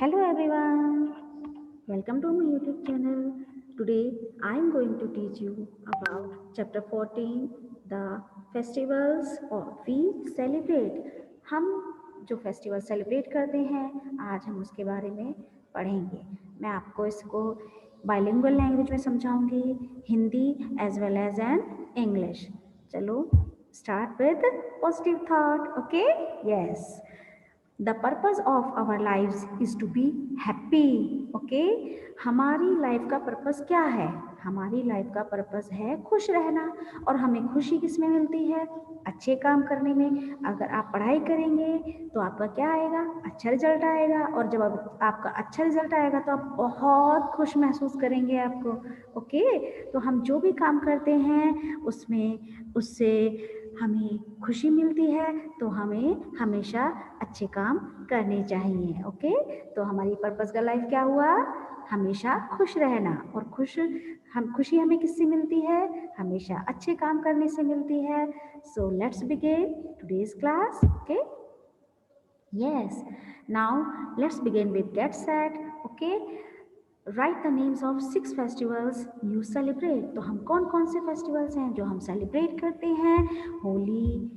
Hello everyone, welcome to my YouTube channel. Today I am going to teach you about chapter 14, the festivals or we celebrate. हम जो festival celebrate करते हैं आज हम उसके बारे में पढ़ेंगे। मैं आपको इसको बाइलिंगुअल लैंग्वेज में समझाऊंगी, Hindi as well as an English. चलो start with positive thought. Okay, yes, the purpose of our life is to be happy. Okay, हमारी लाइफ का पर्पस क्या है? हमारी लाइफ का पर्पस है खुश रहना। और हमें खुशी किस में मिलती है? अच्छे काम करने में। अगर आप पढ़ाई करेंगे तो आपका क्या आएगा? अच्छा रिजल्ट आएगा। और जब आपका अच्छा रिजल्ट आएगा तो आप बहुत खुश महसूस करेंगे आपको। ओके, तो हम जो भी काम करते हैं उससे हमें खुशी मिलती है, तो हमें हमेशा अच्छे काम करने चाहिए। ओके, तो हमारी पर्पस का लाइफ क्या हुआ? हमेशा खुश रहना। और खुशी हमें किससे मिलती है? हमेशा अच्छे काम करने से मिलती है। So let's begin today's class. Okay, yes, now let's begin with get set. Okay, right the names of 6 festivals you celebrate. तो हम कौन कौन से फेस्टिवल्स हैं जो हम सेलिब्रेट करते हैं? होली,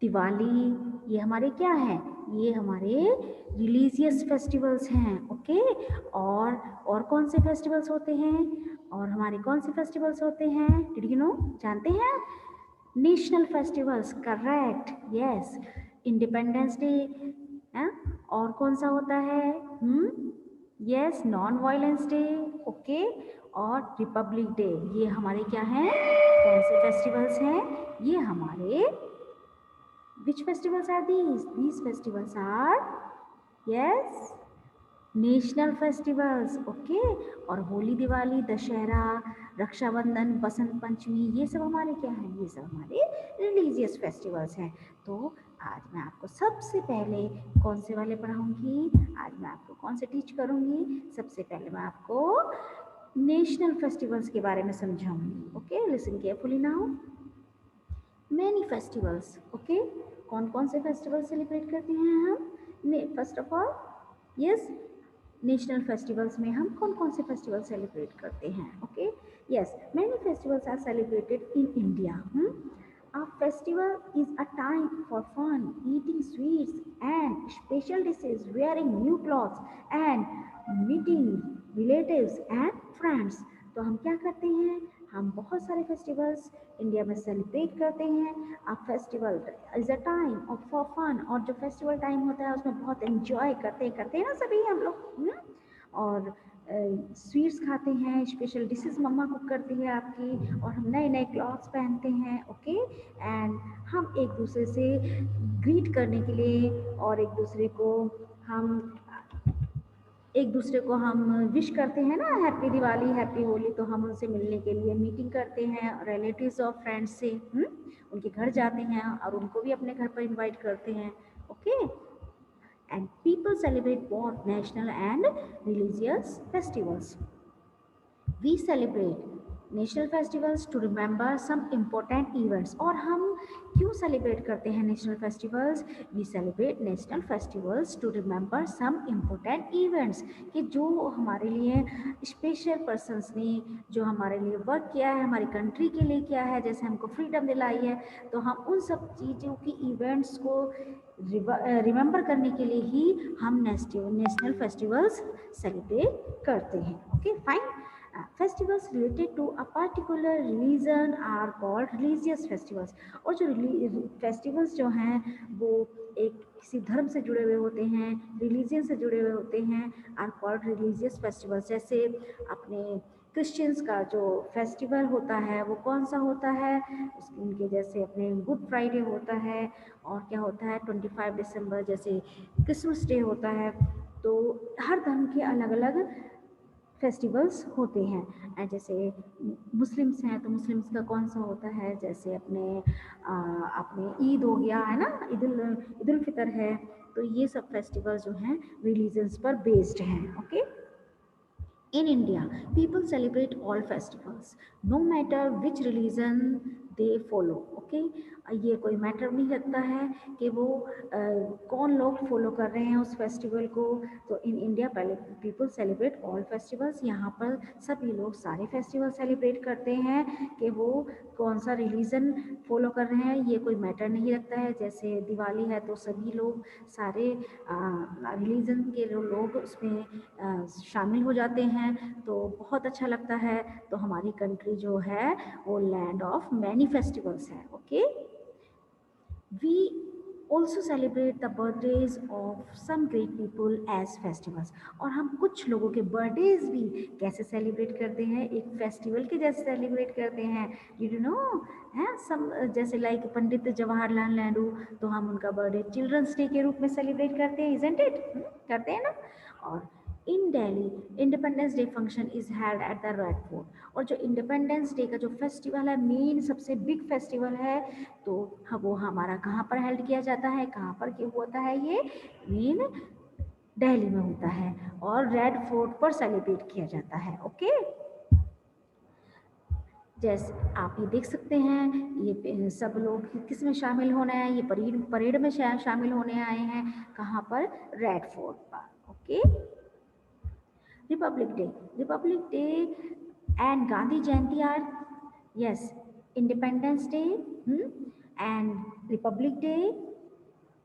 दिवाली, ये हमारे क्या हैं? ये हमारे रिलीजियस फेस्टिवल्स हैं। ओके, और कौन से फेस्टिवल्स होते हैं? और हमारे कौन से फेस्टिवल्स होते हैं? Did you know? जानते हैं? National festivals, correct, yes. Independence day, और कौन सा होता है? Yes, non violence day. Okay, और रिपब्लिक डे। ये हमारे क्या हैं? कौन से फेस्टिवल्स हैं? ये हमारे which festivals are these? These festivals are, yes, national festivals. Okay, और होली, दिवाली, दशहरा, रक्षाबंधन, बसंत पंचमी, ये सब हमारे क्या हैं? ये सब हमारे रिलीजियस फेस्टिवल्स हैं। तो आज मैं आपको सबसे पहले कौन से वाले पढ़ाऊंगी? आज मैं आपको कौन से टीच करूंगी? सबसे पहले मैं आपको नेशनल फेस्टिवल्स के बारे में समझाऊंगी। Okay, listen carefully now. Many festivals. Okay, कौन कौन से फेस्टिवल सेलिब्रेट करते हैं हम? First of all, yes, national festivals में हम कौन कौन से फेस्टिवल सेलिब्रेट करते हैं? Okay, yes, many festivals are celebrated in India. A festival is a time for fun, eating sweets and special dishes, wearing new clothes and meeting relatives and friends. तो हम क्या करते हैं? हम बहुत सारे फेस्टिवल्स इंडिया में सेलिब्रेट करते हैं। A festival is a time of for fun, और जो फेस्टिवल टाइम होता है उसमें बहुत एंजॉय करते हैं ना सभी हम लोग। और स्वीट्स खाते हैं, स्पेशल डिशेस मम्मा कुक करती है आपकी, और हम नए नए क्लॉथ्स पहनते हैं। ओके, एंड हम एक दूसरे से ग्रीट करने के लिए और एक दूसरे को हम विश करते हैं ना, हैप्पी दिवाली, हैप्पी होली। तो हम उनसे मिलने के लिए मीटिंग करते हैं रिलेटिव्स और फ्रेंड्स से। उनके घर जाते हैं और उनको भी अपने घर पर इनवाइट करते हैं। Okay, and people celebrate both national and religious festivals. We celebrate national festivals to remember some important events. और हम क्यों सेलिब्रेट करते हैं national festivals? We celebrate national festivals to remember some important events, कि जो हमारे लिए स्पेशल पर्सन्स ने जो हमारे लिए वर्क किया है, हमारी कंट्री के लिए किया है, जैसे हमको फ्रीडम दिलाई है, तो हम उन सब चीज़ों की इवेंट्स को रिमेंबर करने के लिए ही हम नेशनल फेस्टिवल्स सेलिब्रेट करते हैं। Okay, fine. Festivals related to a particular religion are called religious festivals. और जो फेस्टिवल्स जो हैं वो एक किसी धर्म से जुड़े हुए होते हैं, रिलीजन से जुड़े हुए होते हैं, आर कॉल्ड रिलीजियस फेस्टिवल्स। जैसे अपने क्रिश्चियंस का जो फेस्टिवल होता है वो कौन सा होता है? उनके जैसे अपने गुड फ्राइडे होता है, और क्या होता है 25 दिसंबर, जैसे क्रिसमस डे होता है। तो हर धर्म के अलग अलग फेस्टिवल्स होते हैं। जैसे मुस्लिम्स हैं तो मुस्लिम्स का कौन सा होता है? जैसे अपने ईद हो गया है ना, ईद उल फितर है। तो ये सब फेस्टिवल्स जो हैं रिलीजन्स पर बेस्ड हैं। Okay, in India, people celebrate all festivals, no matter which religion they follow. Okay, ये कोई मैटर नहीं रखता है कि वो कौन लोग फॉलो कर रहे हैं उस फेस्टिवल को। तो इन इंडिया पहले पीपल सेलिब्रेट ऑल फेस्टिवल्स, यहाँ पर सभी लोग सारे फेस्टिवल सेलिब्रेट करते हैं कि वो कौन सा रिलीजन फॉलो कर रहे हैं, ये कोई मैटर नहीं रखता है। जैसे दिवाली है तो सभी लोग सारे रिलीजन के लोग उसमें शामिल हो जाते हैं, तो बहुत अच्छा लगता है। तो हमारी कंट्री जो है वो लैंड ऑफ मैनी फेस्टिवल्स है। Okay, we also celebrate the birthdays of some great people as festivals. और हम कुछ लोगों के बर्थडेज भी कैसे सेलिब्रेट करते हैं, एक फेस्टिवल के जैसे सेलिब्रेट करते हैं। यू नो है सम, जैसे लाइक पंडित जवाहरलाल नेहरू, तो हम उनका बर्थडे चिल्ड्रंस डे के रूप में सेलिब्रेट करते हैं, इजंट इट, करते हैं ना। और in Delhi independence day function is held at the red fort. और जो इंडिपेंडेंस डे का जो फेस्टिवल है, मेन सबसे बिग फेस्टिवल है, तो वो हमारा कहाँ पर हेल्ड किया जाता है, कहाँ पर क्यों होता है, ये मेन दिल्ली में होता है और रेड फोर्ट पर सेलिब्रेट किया जाता है। ओके, जैसे आप ये देख सकते हैं, ये सब लोग किस में शामिल होने आए, ये परेड में शामिल होने आए हैं, कहाँ पर, रेड फोर्ट पर। Okay, republic day and Gandhi Jayanti are, yes, independence day and republic day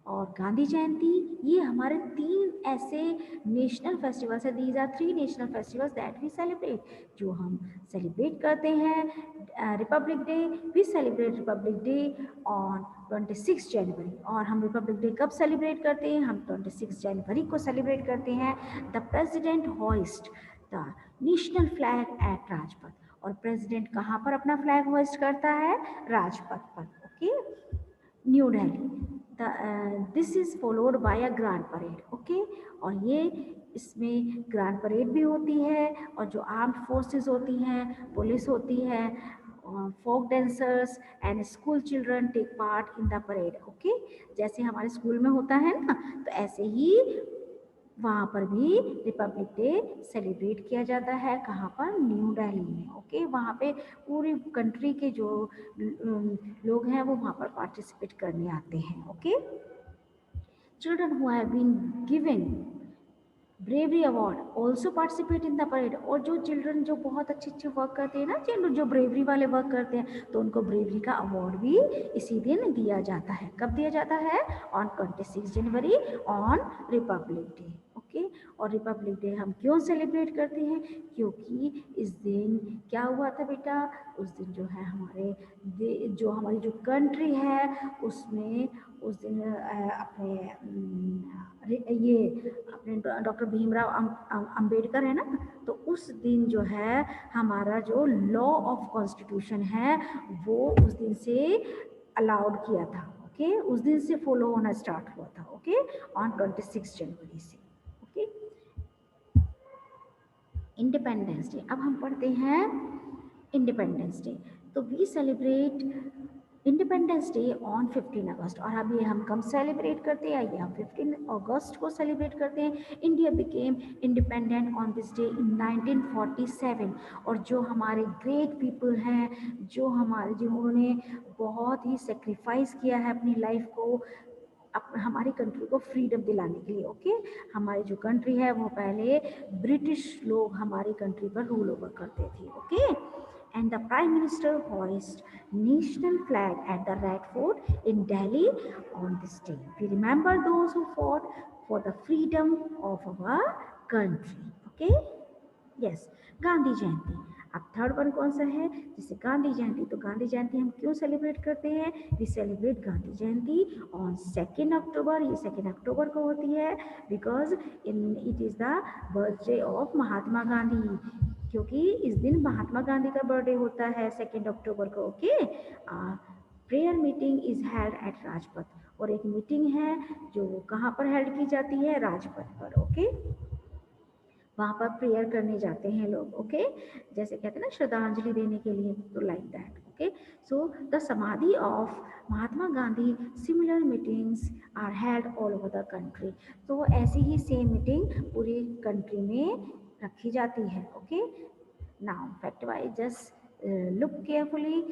और गांधी जयंती, ये हमारे 3 ऐसे नेशनल फेस्टिवल्स हैं। These are 3 national festivals that we celebrate, जो हम सेलिब्रेट करते हैं। Republic day, we celebrate republic day on 26 January. और हम रिपब्लिक डे कब सेलिब्रेट करते हैं, हम 26 जनवरी को सेलिब्रेट करते हैं। The president hoist the national flag at Rajpath. और प्रेसिडेंट कहाँ पर अपना फ्लैग होइस्ट करता है, राजपथ पर। Okay, new Delhi. This is followed by a grand parade. Okay, और ये इसमें ग्रैंड परेड भी होती है, और जो आर्म्ड फोर्सेस होती हैं, पुलिस होती है, folk dancers and school children take part in the parade. Okay, जैसे हमारे स्कूल में होता है ना, तो ऐसे ही वहाँ पर भी रिपब्लिक डे सेलिब्रेट किया जाता है। कहाँ पर, न्यू दिल्ली में। ओके, वहाँ पे पूरी कंट्री के जो लोग हैं वो वहाँ पर पार्टिसिपेट करने आते हैं। Okay, children who have been given bravery award also participate in the parade. और जो चिल्ड्रन जो बहुत अच्छे वर्क करते हैं ना, जो ब्रेवरी वाले वर्क करते हैं, तो उनको ब्रेवरी का अवार्ड भी इसी दिन दिया जाता है। कब दिया जाता है, on 26 January, on Republic day. Okay, और रिपब्लिक डे हम क्यों सेलिब्रेट करते हैं, क्योंकि इस दिन क्या हुआ था बेटा, उस दिन जो है जो हमारी जो कंट्री है उसमें उस दिन अपने डॉक्टर भीमराव अंबेडकर है ना, तो उस दिन जो है हमारा जो लॉ ऑफ कॉन्स्टिट्यूशन है वो उस दिन से अलाउड किया था। ओके, उस दिन से फॉलो होना स्टार्ट हुआ था। ओके, ऑन 26 जनवरी से। ओके, इंडिपेंडेंस डे, अब हम पढ़ते हैं इंडिपेंडेंस डे। तो we celebrate independence day on 15 August. और अब ये हम कब सेलिब्रेट करते हैं, ये हम 15 अगस्त को सेलिब्रेट करते हैं। India became independent on this day in 1947। और जो हमारे ग्रेट पीपल हैं, जिन्होंने बहुत ही सेक्रीफाइस किया है अपनी लाइफ को हमारी कंट्री को फ्रीडम दिलाने के लिए। ओके, हमारी जो कंट्री है वो पहले ब्रिटिश लोग हमारी कंट्री पर रूल ओवर करते थे। Okay, and the Prime Minister hoist national flag at the Red Fort in Delhi on this day. We remember those who fought for the freedom of our country. Okay? Yes, Gandhi Jayanti. अब third one कौन सा है, जैसे गांधी जयंती, तो गांधी जयंती हम क्यों celebrate करते हैं, we celebrate Gandhi Jayanti on 2 October. ये 2 अक्टूबर को होती है because it is the birthday of Mahatma Gandhi, क्योंकि इस दिन महात्मा गांधी का बर्थडे होता है 2 अक्टूबर को। Okay, prayer meeting is held eight Rajpath. और एक मीटिंग है जो कहाँ पर हेल्ड की जाती है, राजपथ पर। ओके, वहाँ पर प्रेयर करने जाते हैं लोग। ओके, जैसे कहते हैं ना श्रद्धांजलि देने के लिए, तो like that. Okay, so the samadhi of Mahatma Gandhi, similar meetings are held all over the country. तो ऐसी ही सेम मीटिंग पूरी कंट्री में रखी जाती है। Okay, now fact wise just look carefully,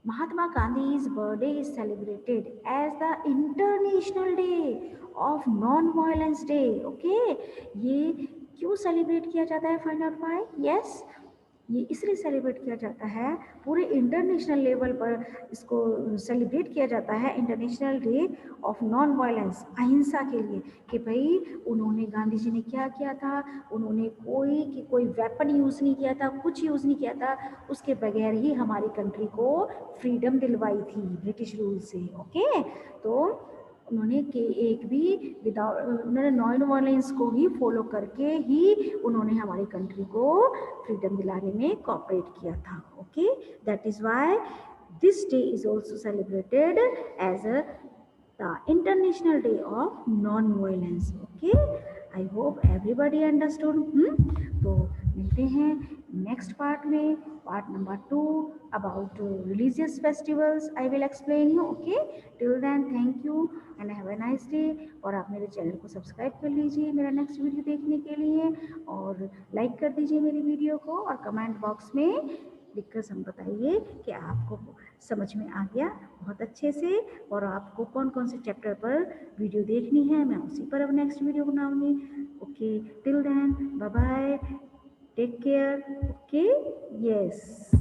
Mahatma Gandhi's birthday is celebrated as the International Day of Non-Violence Day. Okay, ये क्यों सेलिब्रेट किया जाता है? Find out why. यस, ये इसलिए सेलिब्रेट किया जाता है, पूरे इंटरनेशनल लेवल पर इसको सेलिब्रेट किया जाता है, international day of non violence, अहिंसा के लिए, कि भाई उन्होंने, गांधी जी ने क्या किया था, उन्होंने कोई वेपन यूज़ नहीं किया था, कुछ यूज़ नहीं किया था, उसके बगैर ही हमारी कंट्री को फ्रीडम दिलवाई थी ब्रिटिश रूल से. ओके, तो उन्होंने के एक भी विदाउट, उन्होंने नॉन वायलेंस को ही फॉलो करके ही उन्होंने हमारी कंट्री को फ्रीडम दिलाने में कोऑपरेट किया था. Okay, that is why this day is also celebrated as a the International Day of Non-Violence. Okay, I hope everybody understood. तो मिलते हैं नेक्स्ट पार्ट में, part number 2 about religious festivals. I will explain you. Okay, till then thank you and have a nice day. और आप मेरे channel को subscribe कर लीजिए मेरा नेक्स्ट वीडियो देखने के लिए, और लाइक कर दीजिए मेरी वीडियो को, और कमेंट बॉक्स में लिखकर हम बताइए कि आपको समझ में आ गया बहुत अच्छे से, और आपको कौन कौन से चैप्टर पर वीडियो देखनी है, मैं उसी पर अब नेक्स्ट वीडियो बनाऊंगी. Okay, till then bye bye, take care. Okay, yes.